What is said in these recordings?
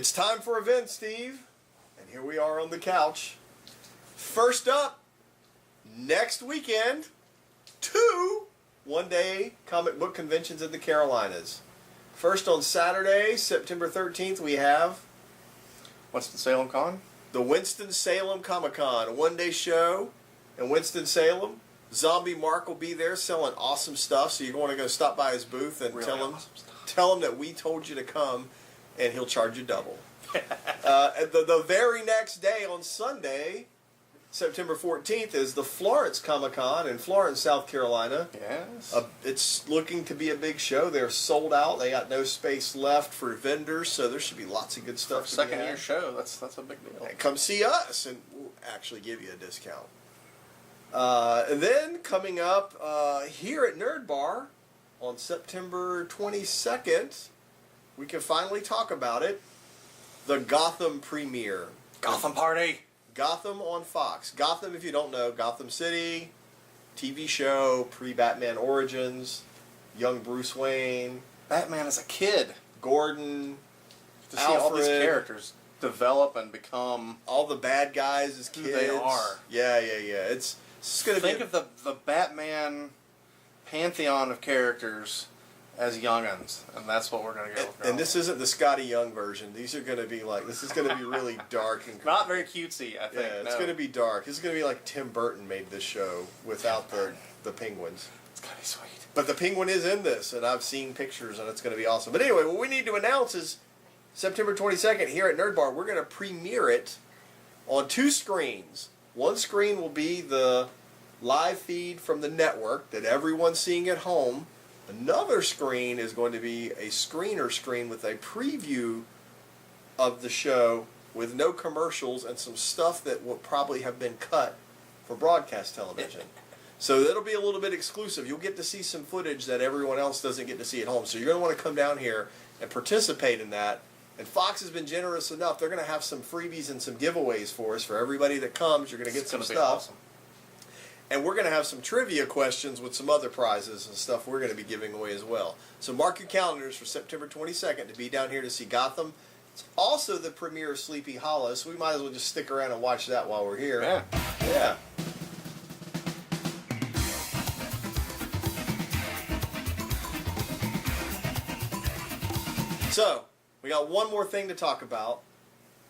It's time for events, Steve. And here we are on the couch. First up, next weekend, 2 one-day comic book conventions in the Carolinas. First on Saturday, September 13th, we have Winston-Salem Con? the Winston-Salem Comic-Con, a one-day show in Winston-Salem. Zombie Mark will be there selling awesome stuff, so you're going to go stop by his booth and Really tell him that we told you to come, and he'll charge you double. The very next day on Sunday, September 14th, is the Florence Comic-Con in Florence, South Carolina. Yes. It's looking to be a big show. They're sold out. They got no space left for vendors, so there should be lots of good stuff. For a second-year show, that's a big deal. And come see us, and we'll actually give you a discount. And then coming up here at Nerd Bar on September 22nd, we can finally talk about it. The Gotham premiere. Gotham Party! Gotham on Fox. Gotham, if you don't know, Gotham City, TV show, pre-Batman Origins, young Bruce Wayne. Batman as a kid. Gordon, To see Alfred, all these characters develop and become all the bad guys as kids. who they are. Yeah. It's going to be... Think of the Batman pantheon of characters as young'uns, and that's what we're going to go with. And this isn't the Scotty Young version. These are going to be like... This is going to be really dark and... Not very cutesy, I think. Yeah, it's going to be dark. This is going to be like Tim Burton made this show without the penguins. It's going to be sweet. But the penguin is in this, and I've seen pictures, and it's going to be awesome. But anyway, what we need to announce is September 22nd here at Nerd Bar, we're going to premiere it on 2 screens. One screen will be the live feed from the network that everyone's seeing at home. Another screen is going to be a screener screen with a preview of the show with no commercials and some stuff that will probably have been cut for broadcast television. So that'll be a little bit exclusive. You'll get to see some footage that everyone else doesn't get to see at home. So you're going to want to come down here and participate in that. And Fox has been generous enough. They're going to have some freebies and some giveaways for us. For everybody that comes, you're going to get some stuff. Awesome. And we're going to have some trivia questions with some other prizes and stuff we're going to be giving away as well. So mark your calendars for September 22nd to be down here to see Gotham. It's also the premiere of Sleepy Hollow, so we might as well just stick around and watch that while we're here. Yeah. So, we got one more thing to talk about.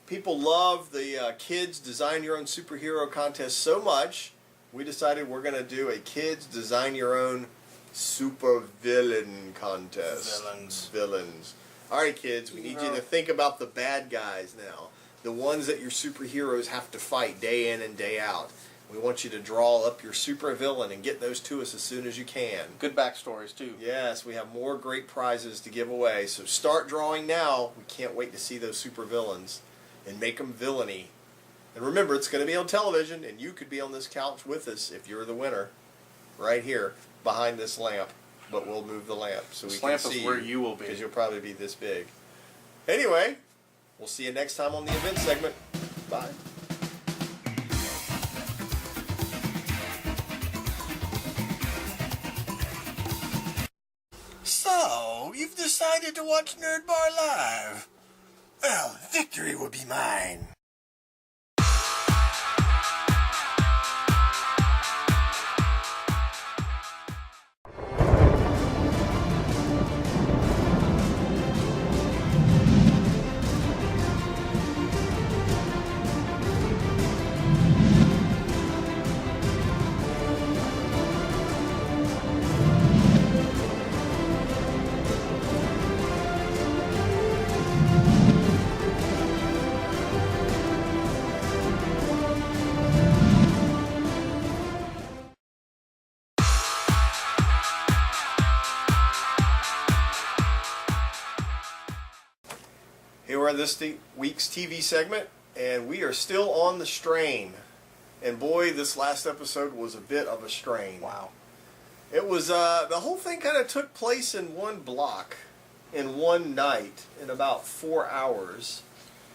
People love the Kids Design Your Own Superhero contest so much, we decided we're going to do a Kids Design Your Own Super Villain contest. Villains. Alright kids, we need you to think about the bad guys now. The ones that your superheroes have to fight day in and day out. We want you to draw up your super villain and get those to us as soon as you can. Good backstories, too. Yes, we have more great prizes to give away. So start drawing now. We can't wait to see those super villains and make them villainy. And remember, it's going to be on television, and you could be on this couch with us if you're the winner, right here, behind this lamp. But we'll move the lamp so we can see This lamp is where you will be. because you'll probably be this big. Anyway, we'll see you next time on the event segment. Bye. So, you've decided to watch Nerd Bar Live. Well, victory will be mine. Here we're in this week's TV segment, and we are still on the strain. And boy, this last episode was a bit of a strain. Wow. It was, the whole thing kind of took place in one block, in one night, in about 4 hours.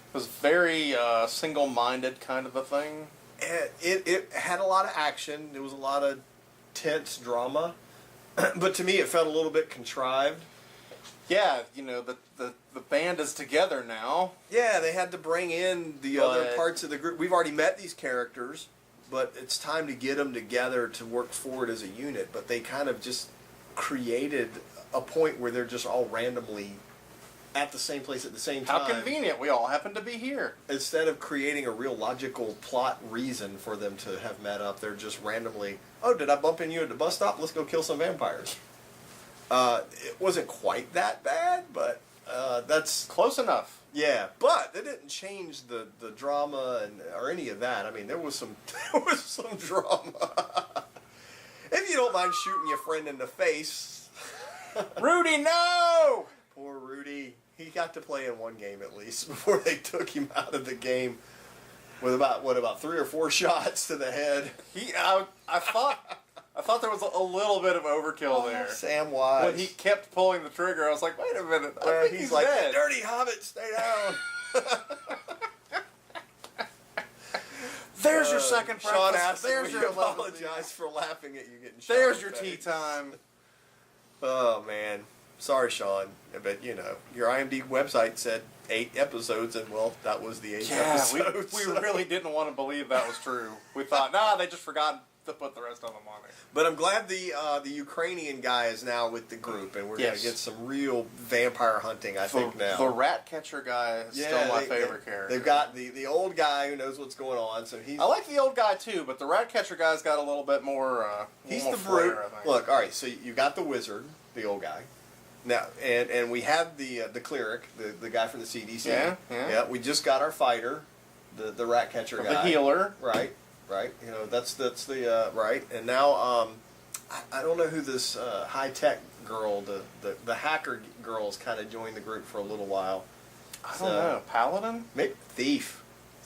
It was very single-minded kind of a thing. It had a lot of action. There was a lot of tense drama. But to me, it felt a little bit contrived. Yeah, the band is together now. Yeah, they had to bring in the other parts of the group. We've already met these characters, but it's time to get them together to work forward as a unit. But they kind of just created a point where they're just all randomly at the same place at the same time. How convenient. We all happen to be here. Instead of creating a real logical plot reason for them to have met up, they're just randomly, oh, did I bump into you at the bus stop? Let's go kill some vampires. It wasn't quite that bad, but that's... Close enough. Yeah, but it didn't change the drama or any of that. I mean, there was some drama. If you don't mind shooting your friend in the face. Rudy, no! Poor Rudy. He got to play in one game at least before they took him out of the game with about 3 or 4 shots to the head. I thought there was a little bit of overkill there. Sam Wise. When he kept pulling the trigger, I was like, wait a minute. I think he's like, dead. Dirty Hobbit, stay down. There's your second breakfast. Sean asked There's me your to apologize for laughing at you getting shot. There's your tea time. Oh, man. Sorry, Sean. But, your IMDb website said 8 episodes, and, well, that was the 8 episodes. We really didn't want to believe that was true. We thought, they just forgot to put the rest of them on there. But I'm glad the Ukrainian guy is now with the group, and we're going to get some real vampire hunting, I think, now. The rat catcher guy is still my favorite character. They've got the old guy who knows what's going on, so he's... I like the old guy, too, but the rat catcher guy's got a little bit more... he's more the brute. flair, I think. Look, all right, so you got the wizard, the old guy. Now, and we have the cleric, the guy from the CDC. Yeah. We just got our fighter, the rat catcher guy. The healer. Right. That's the right. And now I don't know who this high tech girl, the hacker girl's kind of joined the group for a little while. I don't know. Paladin? Maybe thief.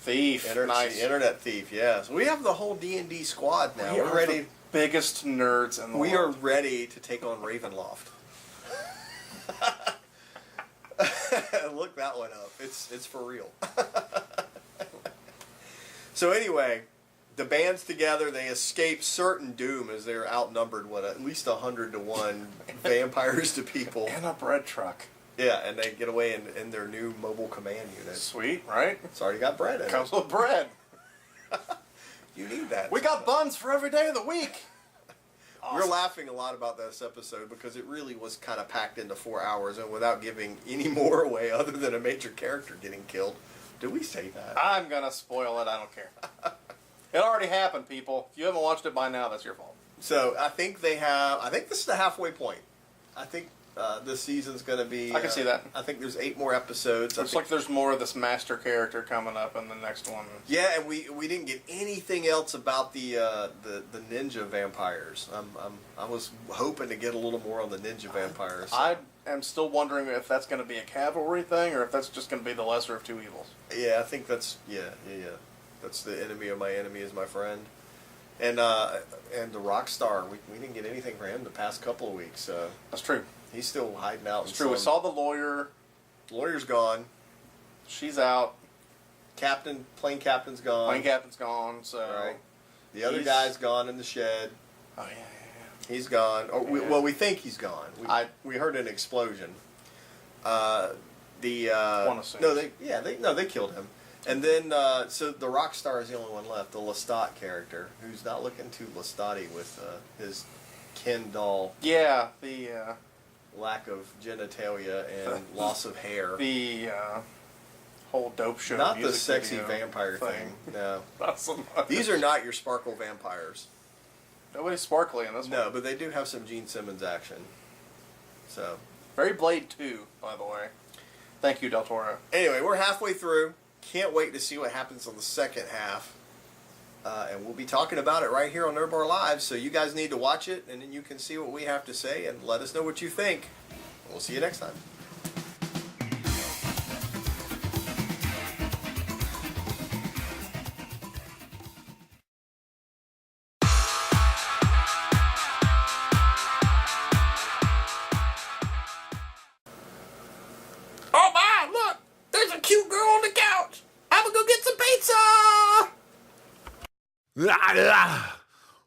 Nice. Internet thief. Yeah. So we have the whole D&D squad now. We're ready. The biggest nerds in the world. We are ready to take on Ravenloft. Look that one up. It's for real. So anyway, the band's together. They escape certain doom as they're outnumbered. At least 100 to 1 vampires to people. And a bread truck. Yeah, and they get away in their new mobile command unit. Sweet, right? It's already got bread in it. Comes with bread. You need that. We got buns for every day of the week. Awesome. We're laughing a lot about this episode because it really was kind of packed into 4 hours, and without giving any more away other than a major character getting killed. Did we say that? I'm going to spoil it. I don't care. It already happened, people. If you haven't watched it by now, that's your fault. So I think this is the halfway point. I think this season's going to be... I can see that. I think there's 8 more episodes. Looks like there's more of this master character coming up in the next one. Yeah, and we didn't get anything else about the ninja vampires. I was hoping to get a little more on the ninja vampires. So. I am still wondering if that's going to be a cavalry thing or if that's just going to be the lesser of two evils. Yeah, I think that's that's the enemy of my enemy is my friend. And the rock star, we didn't get anything for him the past couple of weeks. So that's true. He's still hiding out. It's true. We saw the lawyer. Lawyer's gone. She's out. Plane captain's gone. Plane captain's gone. So right. The other guy's gone in the shed. Oh yeah. He's gone. We think he's gone. We heard an explosion. They killed him. And then so the rock star is the only one left, the Lestat character, who's not looking too Lestat-y with his Ken doll. Yeah, the lack of genitalia and loss of hair. The whole dope show. Not the sexy vampire thing. No. Not so much. These are not your sparkle vampires. Nobody's sparkly in this one. No, but they do have some Gene Simmons action. So. Very Blade 2, by the way. Thank you, Del Toro. Anyway, we're halfway through. Can't wait to see what happens on the second half. And we'll be talking about it right here on Nerd Bar Live, so you guys need to watch it, and then you can see what we have to say, and let us know what you think. We'll see you next time. Oh my, look! There's a cute girl on the couch! I'm gonna go get some pizza!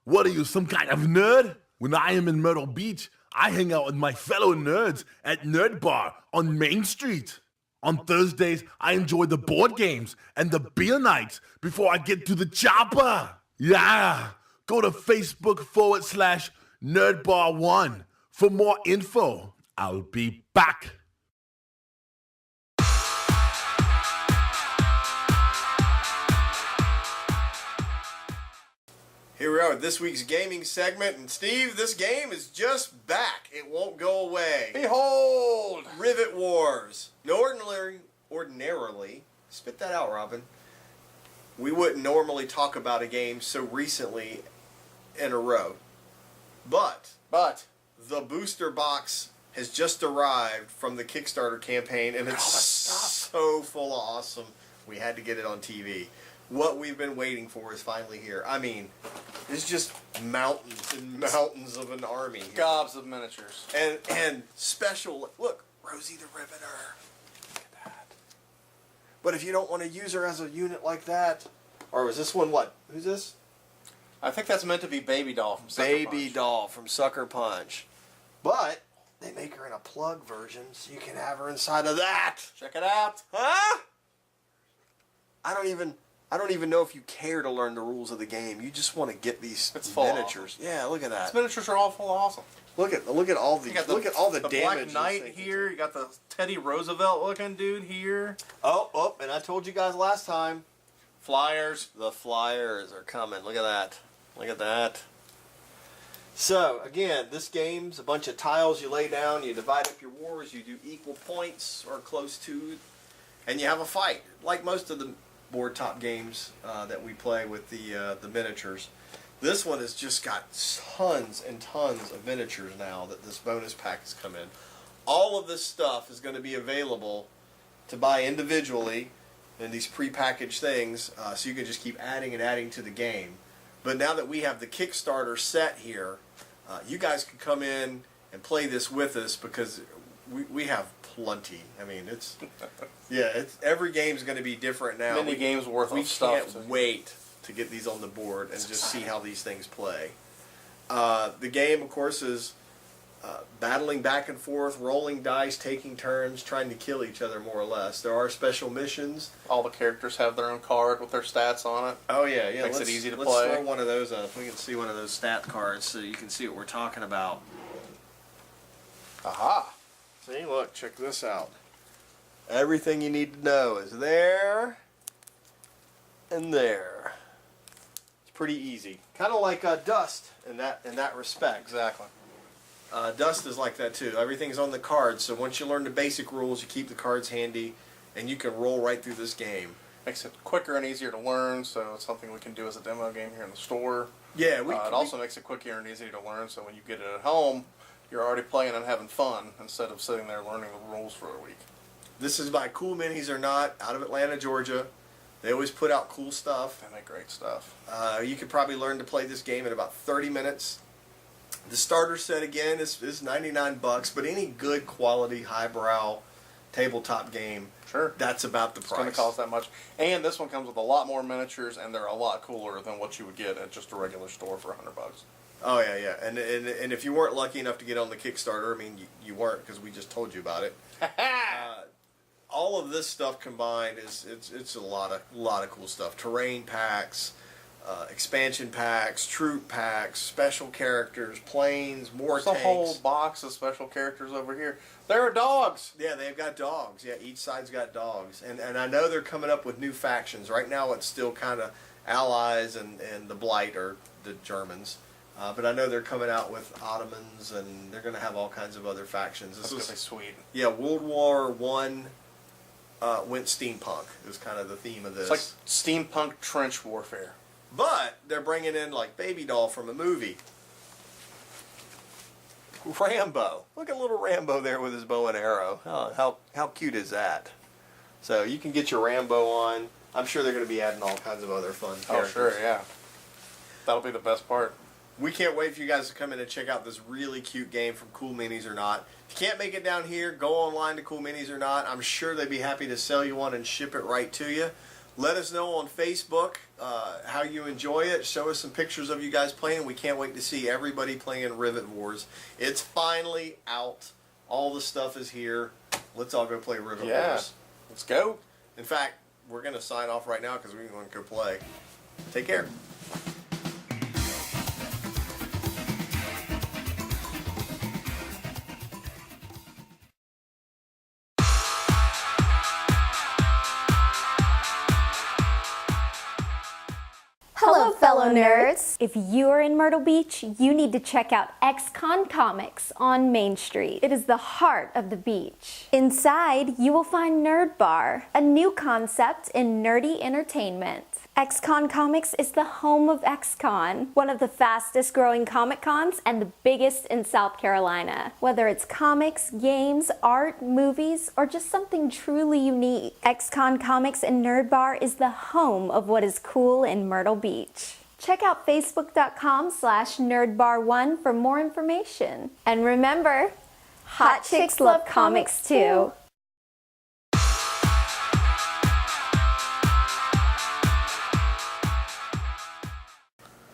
What are you, some kind of nerd? When I am in Myrtle Beach, I hang out with my fellow nerds at Nerd Bar on Main Street. On Thursdays, I enjoy the board games and the beer nights before I get to the chopper. Yeah. Go to Facebook.com/NerdBar1 for more info. I'll be back. Here we are with this week's gaming segment, and Steve, this game is just back. It won't go away. Behold! Rivet Wars. No, ordinarily, spit that out, Robin. We wouldn't normally talk about a game so recently in a row. But the booster box has just arrived from the Kickstarter campaign, and it's so full of awesome. We had to get it on TV. What we've been waiting for is finally here. I mean, it's just mountains and mountains of an army here. Gobs of miniatures. And special, look, Rosie the Riveter. Look at that. But if you don't want to use her as a unit like that, or was this one what? Who's this? I think that's meant to be Baby Doll from Sucker Baby Punch. Doll from Sucker Punch. But they make her in a plug version, so you can have her inside of that. Check it out. Huh? I don't even know if you care to learn the rules of the game. You just want to get these miniatures. Yeah, look at that. These miniatures are all full of awesome. Look at all the the damage. Black Knight here. You got the Teddy Roosevelt looking dude here. Oh, and I told you guys last time. Flyers. The flyers are coming. Look at that. Look at that. So, again, this game's a bunch of tiles you lay down, you divide up your wars, you do equal points or close to, and you have a fight. Like most of the board top games that we play with the miniatures. This one has just got tons and tons of miniatures now that this bonus pack has come in. All of this stuff is going to be available to buy individually in these prepackaged things, so you can just keep adding and adding to the game. But now that we have the Kickstarter set here, you guys can come in and play this with us because we have plenty. I mean, it's every game's going to be different now. Many games worth we of stuff. We can't wait to get these on the board and just see how these things play. The game, of course, is battling back and forth, rolling dice, taking turns, trying to kill each other more or less. There are special missions. All the characters have their own card with their stats on it. Oh yeah. Makes it easy to play. Let's throw one of those up. We can see one of those stat cards so you can see what we're talking about. Aha! See, look, check this out. Everything you need to know is there and there. It's pretty easy. Kind of like Dust in that respect. Exactly. Dust is like that too. Everything's on the cards, so once you learn the basic rules, you keep the cards handy, and you can roll right through this game. Makes it quicker and easier to learn, so it's something we can do as a demo game here in the store. Yeah, it also makes it quicker and easier to learn, so when you get it at home, you're already playing and having fun instead of sitting there learning the rules for a week. This is by Cool Minis or Not, out of Atlanta, Georgia. They always put out cool stuff. They make great stuff. You could probably learn to play this game in about 30 minutes. The starter set, again, is $99, but any good quality, highbrow tabletop game, sure, that's about the price. It's going to cost that much. And this one comes with a lot more miniatures, and they're a lot cooler than what you would get at just a regular store for $100. Oh, yeah. And if you weren't lucky enough to get on the Kickstarter, I mean, you weren't because we just told you about it. All of this stuff combined it's a lot of cool stuff. Terrain packs, expansion packs, troop packs, special characters, planes, more There's tanks. a whole box of special characters over here. There are dogs. Yeah, they've got dogs. Yeah, each side's got dogs. And I know they're coming up with new factions. Right now it's still kind of Allies and the Blight, or the Germans. But I know they're coming out with Ottomans, and they're going to have all kinds of other factions. This is sweet. Yeah, World War I went steampunk. Is kind of the theme of this. It's like steampunk trench warfare. But they're bringing in like Baby Doll from a movie. Rambo. Look at little Rambo there with his bow and arrow. Oh, how cute is that? So you can get your Rambo on. I'm sure they're going to be adding all kinds of other fun characters. Oh, sure, yeah. That'll be the best part. We can't wait for you guys to come in and check out this really cute game from Cool Minis or Not. If you can't make it down here, go online to Cool Minis or Not. I'm sure they'd be happy to sell you one and ship it right to you. Let us know on Facebook how you enjoy it. Show us some pictures of you guys playing. We can't wait to see everybody playing Rivet Wars. It's finally out. All the stuff is here. Let's all go play Rivet Wars. Let's go. In fact, we're going to sign off right now because we're going to go play. Take care. Hello, fellow nerds! If you are in Myrtle Beach, you need to check out XCon Comics on Main Street. It is the heart of the beach. Inside, you will find Nerd Bar, a new concept in nerdy entertainment. XCon Comics is the home of XCon, one of the fastest growing Comic Cons and the biggest in South Carolina. Whether it's comics, games, art, movies, or just something truly unique, XCon Comics and Nerd Bar is the home of what is cool in Myrtle Beach. Check out facebook.com/nerdbar1 for more information. And remember, hot chicks love comics too.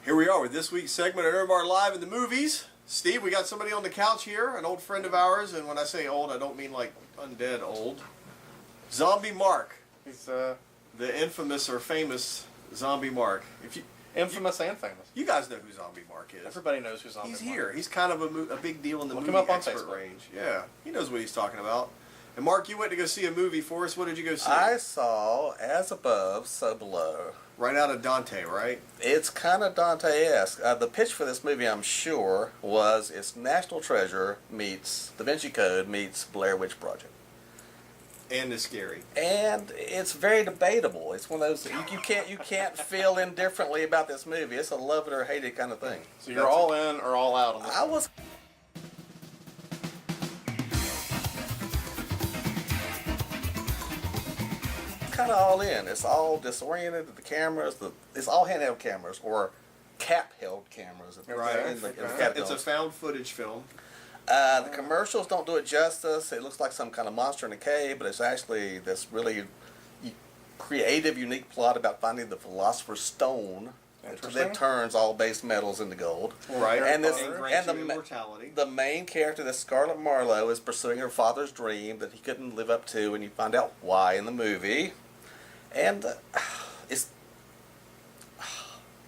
Here we are with this week's segment of Nerd Bar Live in the movies. Steve, we got somebody on the couch here, an old friend of ours, and when I say old, I don't mean like undead old. Zombie Mark. He's the infamous or famous Zombie Mark. infamous and famous. You guys know who Zombie Mark is. Everybody knows who Zombie He's Mark here. is. He's kind of a big deal in the Look movie him up on expert Facebook. range. Yeah, he knows what he's talking about. And Mark, you went to go see a movie for us. What did you go see? I saw As Above, So Below. Right out of Dante, right? It's kind of Dante-esque. The pitch for this movie, I'm sure, was it's National Treasure meets Da Vinci Code meets Blair Witch Project. And it's scary. And it's very debatable. It's one of those you can't feel indifferently about this movie. It's a love it or hate it kind of thing. So you're all in or all out on this? I was kind of all in. It's all disoriented. The cameras, it's all handheld cameras or cap-held cameras. Right. In the It's a catacombs. found footage film. The commercials don't do it justice. It looks like some kind of monster in a cave, but it's actually this really creative, unique plot about finding the Philosopher's Stone that turns all base metals into gold. Right. And this grants and you immortality. the main character, this Scarlett Marlowe, is pursuing her father's dream that he couldn't live up to, and you find out why in the movie. And it's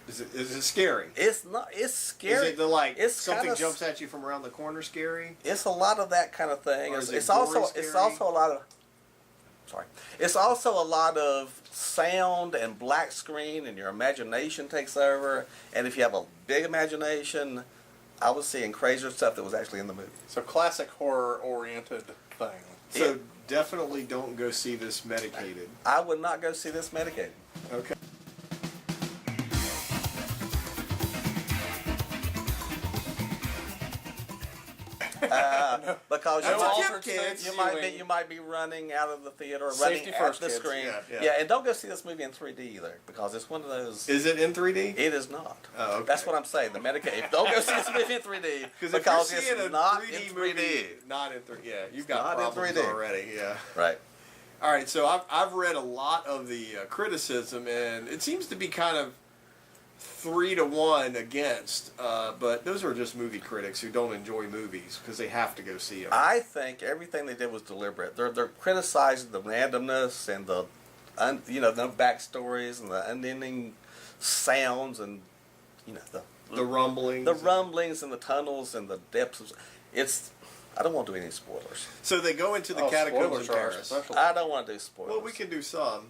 Is it scary? it's not it's scary. Is it the it's something kinda, jumps at you from around the corner scary? It's a lot of that kind of thing. Or is It's it also gory it's scary? also a lot of It's also a lot of sound and black screen, and your imagination takes over. And if you have a big imagination, I was seeing crazier stuff that was actually in the movie. So classic horror-oriented thing. So definitely don't go see this medicated. I would not go see this medicated. Okay. Because That's you, a might, tip, kids. you might be running out of the theater or Safety running first, at the kids. screen. Yeah. And don't go see this movie in 3D either, because it's one of those. Is it in 3D? It is not. Oh, okay. That's what I'm saying. The Medicaid. Don't go see this movie in 3D Because because if you're seeing it's a not 3D in 3D. movie, not in 3D. Yeah, you've got not in problems 3D. already. Yeah. Right. All right, so I've read a lot of the criticism, and it seems to be kind of 3-1 against. But those are just movie critics who don't enjoy movies because they have to go see them. I think everything they did was deliberate. They're criticizing the randomness and the no backstories and the unending sounds and The rumblings. the rumblings and the tunnels and the depths of it's. I don't want to do any spoilers. So they go into the catacombs in Paris. I don't want to do spoilers. Well, we can do some.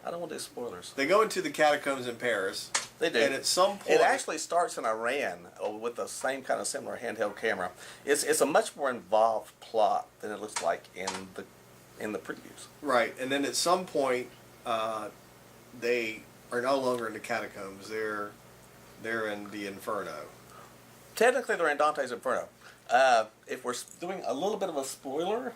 I don't want to do spoilers. They go into the catacombs in Paris. They do. And at some point, It actually starts in Iran with the same kind of similar handheld camera. It's a much more involved plot than it looks like in the previews. right, and then at some point, they are no longer in the catacombs. They're in the Inferno. Technically, they're in Dante's Inferno. If we're doing a little bit of a spoiler,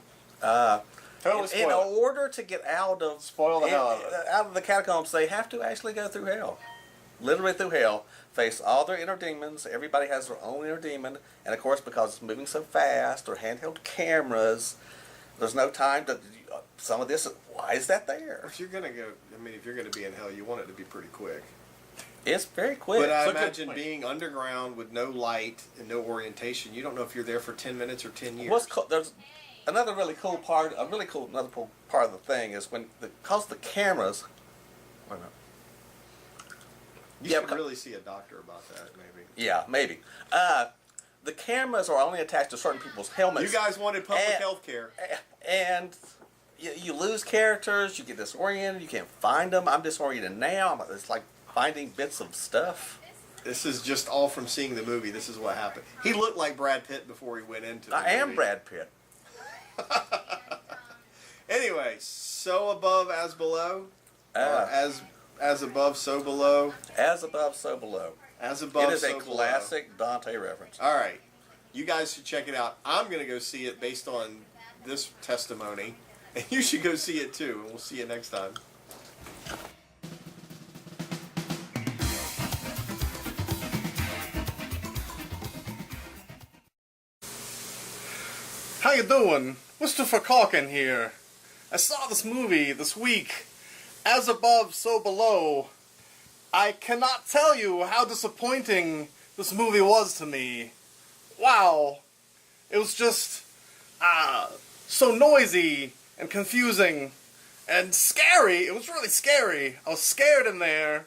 Totally in spoil it. order to get out of Spoil the hell out of it. out of the catacombs, they have to actually go through hell, literally through hell. Face all their inner demons. Everybody has their own inner demon, and of course, because it's moving so fast, or handheld cameras, there's no time to. some of this. Why is that there? If you're gonna go, I mean, if you're gonna be in hell, you want it to be pretty quick. It's very quick. But I Look at- imagine being underground with no light and no orientation, you don't know if you're there for 10 minutes or 10 years. There's another really cool part. Another cool part of the thing is because the cameras. Wait a minute. You Yeah, should because- really see a doctor about that, maybe. Yeah, maybe. The cameras are only attached to certain people's helmets. You guys wanted public And- health care. And you lose characters, you get disoriented, you can't find them. I'm disoriented now. It's like finding bits of stuff. This is just all from seeing the movie. This is what happened. He looked like Brad Pitt before he went into the I am movie. Brad Pitt. Anyway, so above as below. Uh, As above, so below. As above, so below. As above, It is so a below. classic Dante reference. All right. You guys should check it out. I'm going to go see it based on this testimony. And you should go see it too. And we'll see you next time. How you doing? Christopher Calkin here. I saw this movie this week. As above, so below. I cannot tell you how disappointing this movie was to me. Wow. It was just, so noisy and confusing and scary. It was really scary. I was scared in there.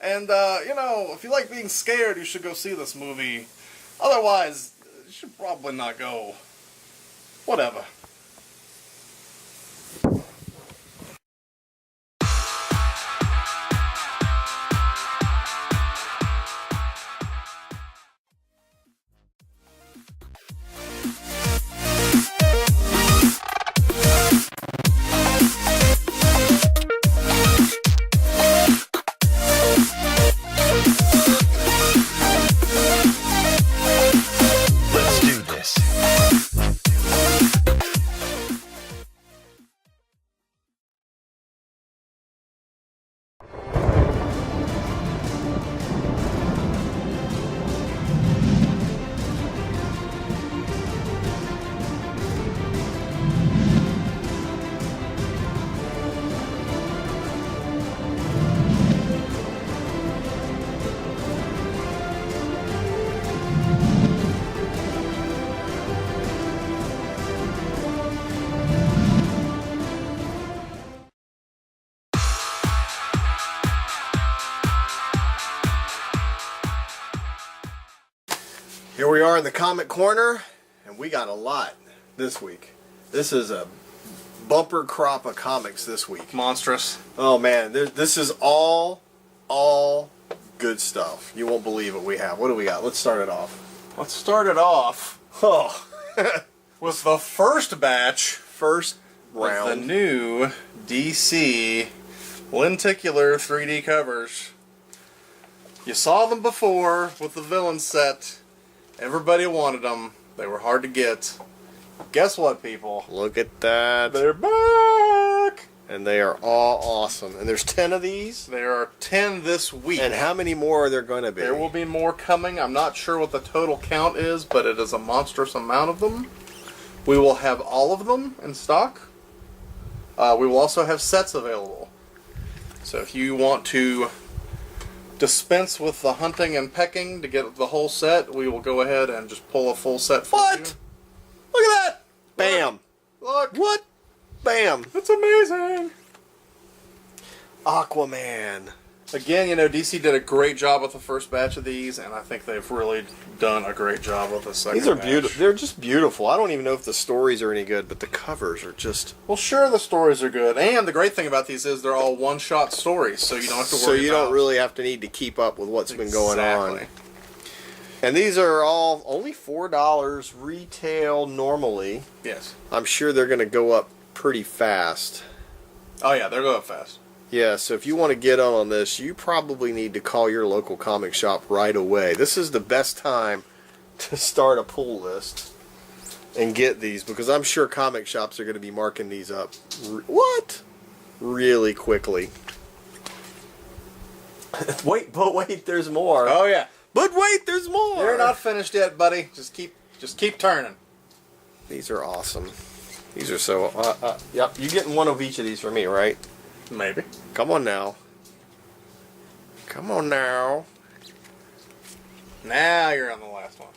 And, if you like being scared, you should go see this movie. Otherwise, you should probably not go. Whatever. Let's do this. Here we are in the comic corner, and we got a lot this week. This is a bumper crop of comics this week. Monstrous. Oh man, this is all good stuff. You won't believe what we have. What do we got? Let's start it off. Let's start it off Oh, with the first batch first of the round. new DC lenticular 3D covers. You saw them before with the villain set. Everybody wanted them. They were hard to get. Guess what, people? Look at that. They're back! And they are all awesome. And there's 10 of these. There are 10 this week. And how many more are there going to be? There will be more coming. I'm not sure what the total count is, but it is a monstrous amount of them. We will have all of them in stock. We will also have sets available. So if you want to dispense with the hunting and pecking to get the whole set, we will go ahead and just pull a full set for What? you. Look at that. Bam. Look! What? Bam. It's amazing! Aquaman. Again, DC did a great job with the first batch of these, and I think they've really done a great job with the second These are batch. beautiful. They're just beautiful. I don't even know if the stories are any good, but the covers are just... Well, sure, the stories are good, and the great thing about these is they're all one-shot stories, so you don't have to worry So you about... don't really have to need to keep up with what's been going on. Exactly. And these are all only $4 retail normally. Yes. I'm sure they're going to go up pretty fast. Oh yeah, they're going up fast. Yeah, so if you want to get on this, you probably need to call your local comic shop right away. This is the best time to start a pull list and get these, because I'm sure comic shops are going to be marking these up really quickly. But wait, there's more. Oh yeah. But wait, there's more. You're not finished yet, buddy. Just keep turning. These are awesome. These are so. Yep, you getting one of each of these for me, right? Maybe. Come on now. Come on now. Now you're on the last one.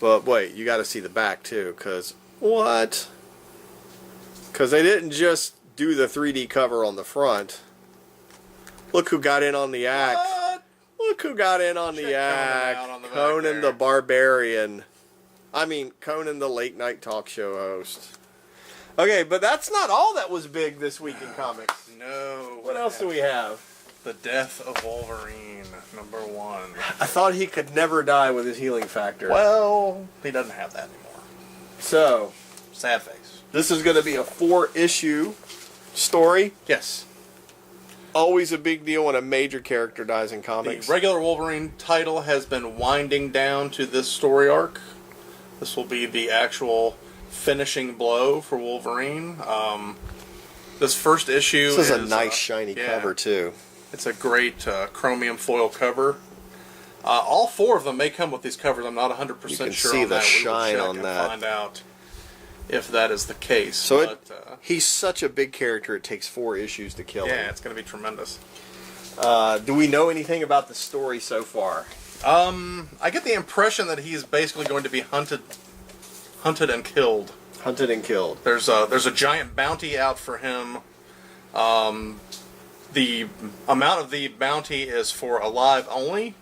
But wait, you got to see the back too, because what? Because they didn't just do the 3D cover on the front. Look who got in on the act. What? Look who got in on the Check act. Conan out on the back Conan there. the Barbarian. I mean, Conan the late night talk show host. Okay, but that's not all that was big this week in comics. No. What else do we have? The Death of Wolverine, #1. I thought he could never die with his healing factor. Well, he doesn't have that anymore. So, Sad face. this is going to be a 4-issue story. Yes. Always a big deal when a major character dies in The comics. regular Wolverine title has been winding down to this story arc. This will be the actual finishing blow for Wolverine. This first issue This is a nice shiny yeah, cover too. It's a great chromium foil cover. All 4 of them may come with these covers. I'm not 100% You can sure see on the that. shine we will check on and that. find out if that is the case. So but, he's such a big character. It takes 4 issues to kill yeah, him. it's going to be tremendous. Do we know anything about the story so far? I get the impression that he's basically going to be hunted and killed. Hunted and killed. There's a giant bounty out for him. The amount of the bounty is for alive only,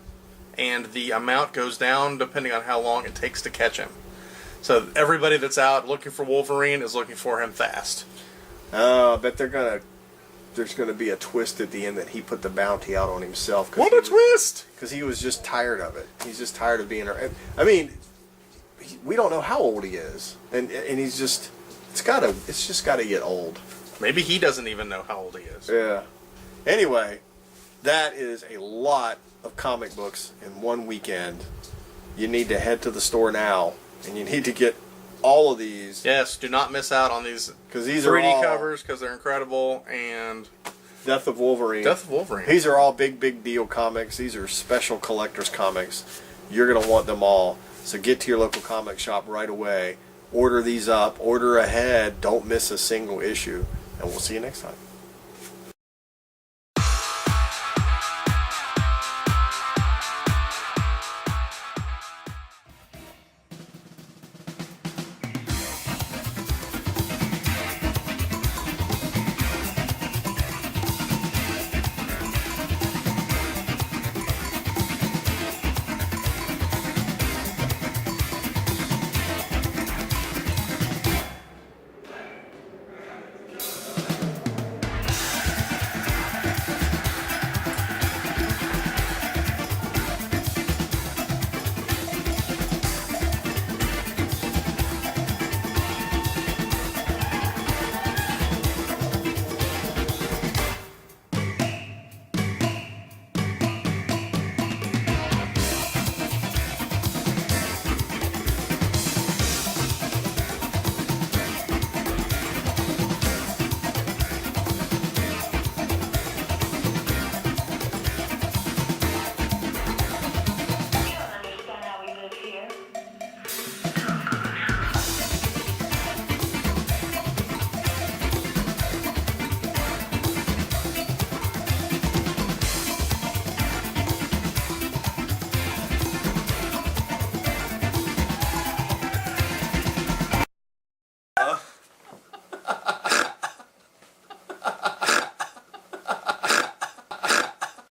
and the amount goes down depending on how long it takes to catch him. So everybody that's out looking for Wolverine is looking for him fast. Oh, I bet there's gonna be a twist at the end that he put the bounty out on himself. What a twist! Because he was just tired of it. He's just tired of being. I mean, we don't know how old he is, and he's just. It's just gotta get old. Maybe he doesn't even know how old he is. Yeah. Anyway, that is a lot of comic books in one weekend. You need to head to the store now, and you need to get all of these. Yes, do not miss out on these 'Cause these 3D are all covers because they're incredible. And Death of Wolverine. Death of Wolverine. These are all big deal comics. These are special collector's comics. You're going to want them all. So get to your local comic shop right away. Order these up. Order ahead. Don't miss a single issue. And we'll see you next time.